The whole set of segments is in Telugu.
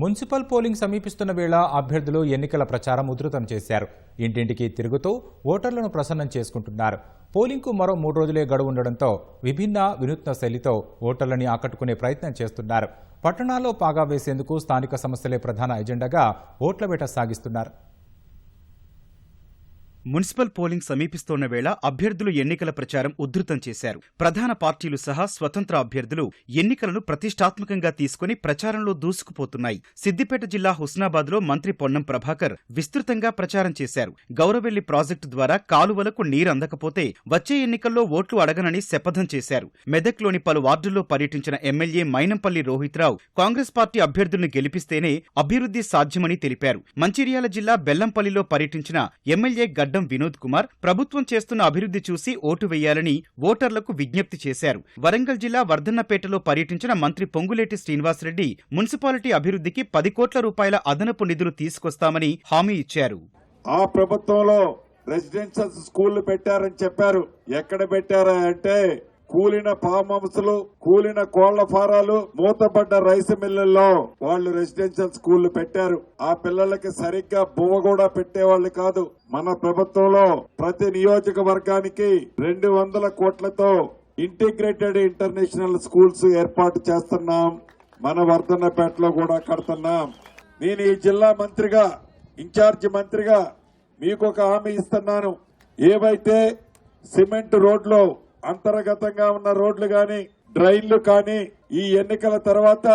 మున్సిపల్ పోలింగ్ సమీపిస్తున్న వేళ అభ్యర్థులు ఎన్నికల ప్రచారం ఉధృతం చేశారు. ఇంటింటికి తిరుగుతూ ఓటర్లను ప్రసన్నం చేసుకుంటున్నారు. పోలింగ్కు మరో 3 రోజులే గడువు ఉండడంతో వినూత్న శైలితో ఓటర్లని ఆకట్టుకునే ప్రయత్నం చేస్తున్నారు. పట్టణాల్లో పాగా వేసేందుకు స్థానిక సమస్యలే ప్రధాన ఎజెండాగా ఓట్ల వేట సాగిస్తున్నారు. మున్సిపల్ పోలింగ్ సమీపిస్తోన్న వేళ అభ్యర్థులు ఎన్నికల ప్రచారం ఉధృతం చేశారు. ప్రధాన పార్టీలు సహా స్వతంత్ర అభ్యర్థులు ఎన్నికలను ప్రతిష్టాత్మకంగా తీసుకుని ప్రచారంలో దూసుకుపోతున్నాయి. సిద్దిపేట జిల్లా హుస్నాబాద్లో మంత్రి పొన్నం ప్రభాకర్ విస్తృతంగా ప్రచారం చేశారు. గౌరవెల్లి ప్రాజెక్టు ద్వారా కాలువలకు నీరందకపోతే వచ్చే ఎన్నికల్లో ఓట్లు అడగనని శపథం చేశారు. మెదక్లోని పలు వార్డుల్లో పర్యటించిన ఎమ్మెల్యే మైనంపల్లి రోహిత్రావు కాంగ్రెస్ పార్టీ అభ్యర్థులను గెలిపిస్తేనే అభివృద్ధి సాధ్యమని తెలిపారు. మంచిర్యాల జిల్లా బెల్లంపల్లిలో పర్యటించిన ఎమ్మెల్యే గడ్డం వినోద్ కుమార్ ప్రభుత్వం చేస్తున్న అభివృద్ధి చూసి ఓటు వేయాలని ఓటర్లకు విజ్ఞప్తి చేశారు. వరంగల్ జిల్లా వర్ధన్నపేటలో పర్యటించిన మంత్రి పొంగులేటి శ్రీనివాసరెడ్డి మున్సిపాలిటీ అభివృద్ధికి 10 కోట్ల రూపాయల అదనపు నిధులు తీసుకొస్తామని హామీ ఇచ్చారు. ఆ ప్రభుత్వంలో రెసిడెన్షియల్ స్కూళ్లు పెట్టారని చెప్పారు. ఎక్కడ పెట్టారా అంటే కూలిన ఫామ్ హౌస్లు, కూలిన కోళ్ల ఫారాలు, మూతపడ్డ రైస్ మిల్లుల్లో వాళ్ళు రెసిడెన్షియల్ స్కూళ్లు పెట్టారు. ఆ పిల్లలకి సరిగ్గా బువ్వ కూడా పెట్టేవాళ్లు కాదు. మన ప్రభుత్వంలో ప్రతి నియోజకవర్గానికి 200 కోట్లతో ఇంటిగ్రేటెడ్ ఇంటర్నేషనల్ స్కూల్స్ ఏర్పాటు చేస్తున్నాం. మన వర్ధన్నపేటలో కూడా కడుతున్నాం. నేను ఈ జిల్లా మంత్రిగా, ఇన్ఛార్జి మంత్రిగా మీకు ఒక హామీ ఇస్తున్నాను. ఏవైతే సిమెంట్ రోడ్లు, అంతర్గతంగా ఉన్న రోడ్లు గాని, డ్రైన్లు కానీ ఈ ఎన్నికల తర్వాత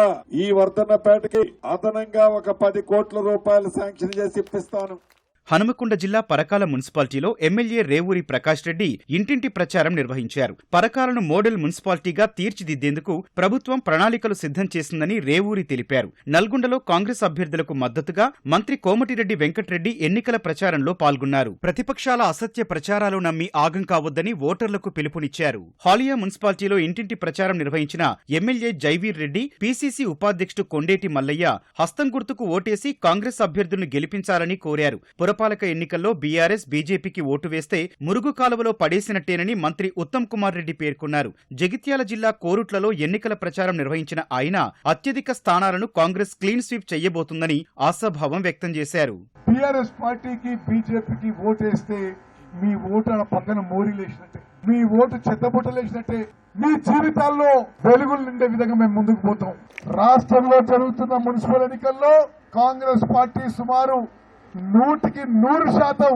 ఈ వర్ధన్నపేటకి అదనంగా ఒక 10 కోట్ల రూపాయలు శాంక్షన్ చేసి ఇప్పిస్తాను. హనుమకొండ జిల్లా పరకాల మున్సిపాలిటీలో ఎమ్మెల్యే రేవూరి ప్రకాష్ రెడ్డి ఇంటింటి ప్రచారం నిర్వహించారు. పరకాలను మోడల్ మున్సిపాలిటీగా తీర్చిదిద్దేందుకు ప్రభుత్వం ప్రణాళికలు సిద్ధం చేసిందని రేవూరి తెలిపారు. నల్గొండలో కాంగ్రెస్ అభ్యర్థులకు మద్దతుగా మంత్రి కోమటిరెడ్డి వెంకటరెడ్డి ఎన్నికల ప్రచారంలో పాల్గొన్నారు. ప్రతిపక్షాల అసత్య ప్రచారాలు నమ్మి ఆగం కావద్దని ఓటర్లకు పిలుపునిచ్చారు. హాలియా మున్సిపాలిటీలో ఇంటింటి ప్రచారం నిర్వహించిన ఎమ్మెల్యే జైవీర్ రెడ్డి, పీసీసీ ఉపాధ్యక్షుడు కొండేటి మల్లయ్య హస్తం గుర్తుకు ఓటేసి కాంగ్రెస్ అభ్యర్థులను గెలిపించాలని కోరారు. పురపాలక ఎన్నికల్లో బీఆర్ఎస్, బీజేపీకి ఓటు వేస్తే మురుగు కాలువలో పడేసినట్టేనని మంత్రి ఉత్తమ్ కుమార్ రెడ్డి పేర్కొన్నారు. జగిత్యాల జిల్లా కోరుట్లలో ఎన్నికల ప్రచారం నిర్వహించిన ఆయన అత్యధిక స్థానాలను కాంగ్రెస్ క్లీన్ స్వీప్ చేయబోతుందని ఆశాభావం వ్యక్తం చేశారు. బీఆర్ఎస్ పార్టీకి, బీజేపీకి ఓటేస్తే మీ ఓటు పక్కన మోరీలేసినట్టే, మీ ఓటు చెత్తబుట్టలేసినట్టే. మీ జీవితాల్లో వెలుగులు నిండే విధంగా మేము ముందుకు పోతాం. రాష్ట్రంలో జరుగుతున్న మున్సిపల్ ఎన్నికల్లో కాంగ్రెస్ పార్టీ సుమారు 100%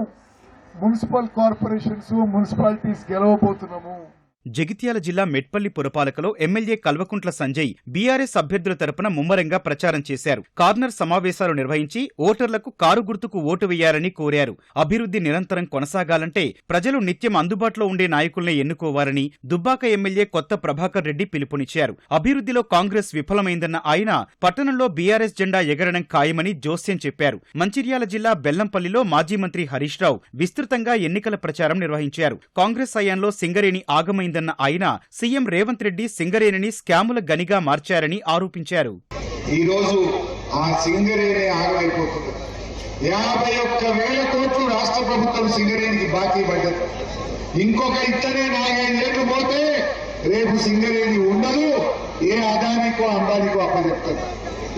మున్సిపల్ కార్పొరేషన్స్, మున్సిపాలిటీస్ గెలవబోతున్నాము. జగిత్యాల జిల్లా మెట్పల్లి పురపాలకలో ఎమ్మెల్యే కల్వకుంట్ల సంజయ్ బీఆర్ఎస్ అభ్యర్థుల తరపున ముమ్మరంగా ప్రచారం చేశారు. కార్నర్ సమావేశాలు నిర్వహించి ఓటర్లకు కారు గుర్తుకు ఓటు వేయాలని కోరారు. అభివృద్ధి నిరంతరం కొనసాగాలంటే ప్రజలు నిత్యం అందుబాటులో ఉండే నాయకుల్ని ఎన్నుకోవాలని దుబ్బాక ఎమ్మెల్యే కొత్త ప్రభాకర్ రెడ్డి పిలుపునిచ్చారు. అభివృద్ధిలో కాంగ్రెస్ విఫలమైందన్న ఆయన పట్టణంలో బీఆర్ఎస్ జెండా ఎగరడం ఖాయమని జోస్యం చెప్పారు. మంచిర్యాల జిల్లా బెల్లంపల్లిలో మాజీ మంత్రి హరీష్ రావు విస్తృతంగా ఎన్నికల ప్రచారం నిర్వహించారు. కాంగ్రెస్ హయాంలో సింగరేణి ఆగమైందన్న ఆయన సీఎం రేవంత్ రెడ్డి సింగరేణిని స్కాముల గనిగా మార్చారని ఆరోపించారు. ఈ రోజు ఆ సింగరేణి ఆగమైపోతుంది. 51,000 కోట్లు రాష్ట్ర ప్రభుత్వం సింగరేణికి బాకీ పడ్డది. ఇంకొక ఇతనే 4-5 ఏళ్లు పోతే రేపు సింగరేణి ఉండదు. ఏ అదానికో అంబానికో అప్పచెప్తారు.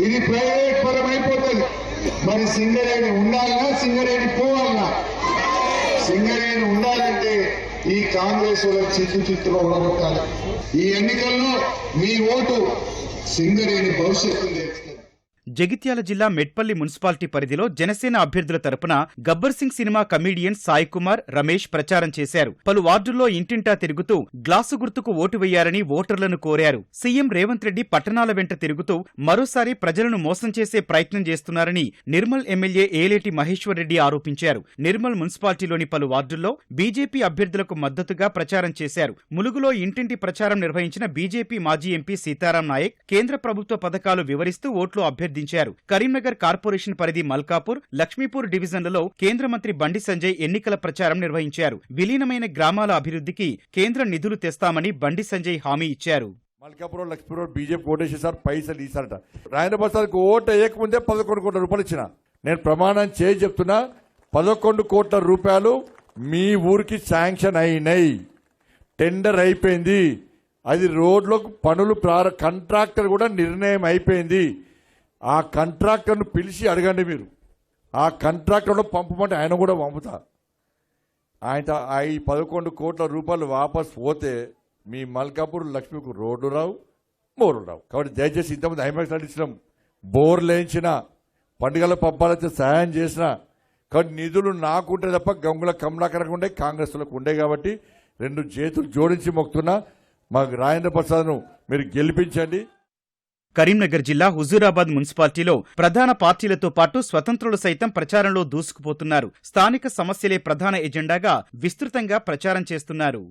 ఇది ప్రైవేట్ పరం అయిపోతుంది. మరి సింగరేణి ఉండాలన్నా, సింగరేణి పోవాలన్నా? సింగరేణి ఉండాలంటే ఈ కాంగ్రెస్ చిత్తుగా ఉండగొట్టాలి. ఈ ఎన్నికల్లో మీ ఓటు సింగరేణి భవిష్యత్తు. జగిత్యాల జిల్లా మెట్పల్లి మున్సిపాలిటీ పరిధిలో జనసేన అభ్యర్థుల తరపున గబ్బర్ సింగ్ సినిమా కమీడియన్ సాయి కుమార్, రమేష్ ప్రచారం చేశారు. పలు వార్డుల్లో ఇంటింటా తిరుగుతూ గ్లాసు గుర్తుకు ఓటు వేయాలని ఓటర్లను కోరారు. సీఎం రేవంత్ రెడ్డి పట్టణాల వెంట తిరుగుతూ మరోసారి ప్రజలను మోసం చేసే ప్రయత్నం చేస్తున్నారని నిర్మల్ ఎమ్మెల్యే ఏలేటి మహేశ్వర్ రెడ్డి ఆరోపించారు. నిర్మల్ మున్సిపాలిటీలోని పలు వార్డుల్లో బీజేపీ అభ్యర్థులకు మద్దతుగా ప్రచారం చేశారు. ములుగులో ఇంటింటి ప్రచారం నిర్వహించిన బీజేపీ మాజీ ఎంపీ సీతారాం నాయక్ కేంద్ర ప్రభుత్వ పథకాలు వివరిస్తూ ఓట్లు అభ్యర్థించారు. కరీంనగర్ కార్పొరేషన్ పరిధి మల్కాపూర్, లక్ష్మీపూర్ డివిజన్లలో కేంద్ర మంత్రి బండి సంజయ్ ఎన్నికల ప్రచారం నిర్వహించారు. విలీనమైన గ్రామాల అభివృద్ధికి కేంద్ర నిధులు తెస్తామని బండి సంజయ్ హామీ ఇచ్చారు. మల్కాపురం, లక్ష్మీపూర్ బీజేపీ ఓటేసేసారు, పైసలు ఇస్తారట. రాయన బస్తాలకు ఓటు వేయకముందే 11 కోట్ల రూపాయలు ఇచ్చిన. నేను ప్రమాణం చేసి చెప్తున్నా, 11 కోట్ల రూపాయలు మీ ఊరికి శాంక్షన్ అయినాయి. టెండర్ అయిపోయింది. అది రోడ్లకు పనులు కాంట్రాక్టర్ కూడా నిర్ణయం అయిపోయింది. ఆ కాంట్రాక్టర్ను పిలిచి అడగండి మీరు. ఆ కాంట్రాక్టర్ను పంపమంటే ఆయన కూడా పంపుతా. ఆయన ఈ 11 కోట్ల రూపాయలు వాపస్ పోతే మీ మల్కాపూర్ లక్ష్మీకు రోడ్డు రావు, బోర్లు రావు. కాబట్టి దయచేసి ఇంతమంది హైమాక్స్ ఇచ్చినాం, బోర్లు వేయించిన, పండుగల పబ్బాలైతే సహాయం చేసిన. కాబట్టి నిధులు నాకుంటే తప్ప గంగుల కమలాకరకు ఉండే, కాంగ్రెస్లకు ఉండే. కాబట్టి 2 చేతులు జోడించి మొక్కుతున్నా, మాకు రాజేంద్ర ప్రసాద్ను మీరు గెలిపించండి. కరీంనగర్ జిల్లా హుజూరాబాద్ మున్సిపాలిటీలో ప్రధాన పార్టీలతో పాటు స్వతంత్రులు సైతం ప్రచారంలో దూసుకుపోతున్నారు. స్థానిక సమస్యలే ప్రధాన ఎజెండాగా విస్తృతంగా ప్రచారం చేస్తున్నారు.